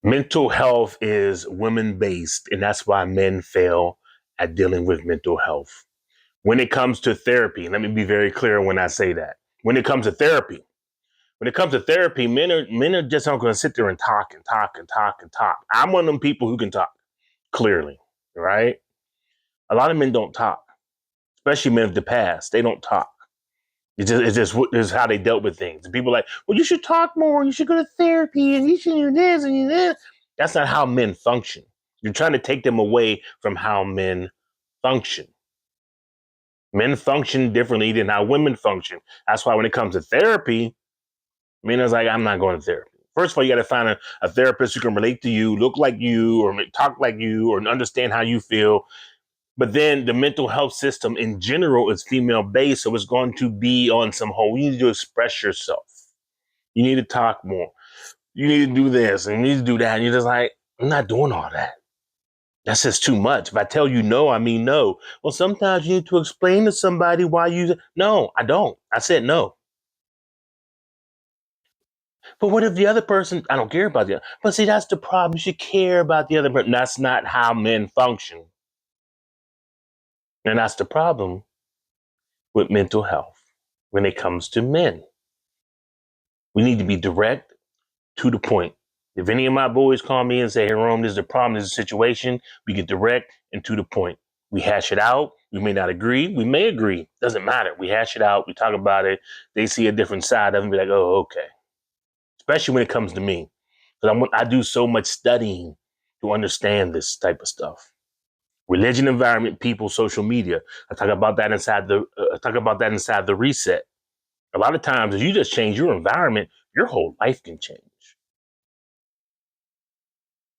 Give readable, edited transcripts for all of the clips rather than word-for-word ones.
Mental health is women based, and that's why men fail at dealing with mental health. When it comes to therapy, let me be very clear when I say that. When it comes to therapy, men are just not going to sit there and talk and talk and talk and talk. I'm one of them people who can talk clearly, right? A lot of men don't talk, especially men of the past. They don't talk. It's just how they dealt with things. And people are like, well, you should talk more. You should go to therapy, and you should do this and you do that. That's not how men function. You're trying to take them away from how men function. Men function differently than how women function. That's why when it comes to therapy, men is like, I'm not going to therapy. First of all, you got to find a therapist who can relate to you, look like you, or talk like you, or understand how you feel. But then the mental health system in general is female based. So it's going to be on some whole, you need to express yourself. You need to talk more. You need to do this and you need to do that. And you're just like, I'm not doing all that. That's just too much. If I tell you no, I mean no. Well, sometimes you need to explain to somebody why you, no, I don't. I said no. But what if the other person, I don't care about the other, but see, that's the problem. You should care about the other person. That's not how men function. And that's the problem with mental health when it comes to men. We need to be direct, to the point. If any of my boys call me and say, hey, Rome, this is a problem, this is a situation, we get direct and to the point. We hash it out. We may not agree. We may agree. Doesn't matter. We hash it out. We talk about it. They see a different side of it and be like, oh, okay. Especially when it comes to me. Because I do so much studying to understand this type of stuff. Religion, environment, people, social media. I talk about that inside the reset. A lot of times, if you just change your environment, your whole life can change.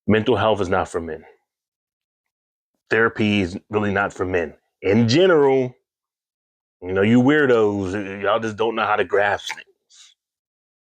Mental health is not for men. Therapy is really not for men. In general, you weirdos, y'all just don't know how to grasp things.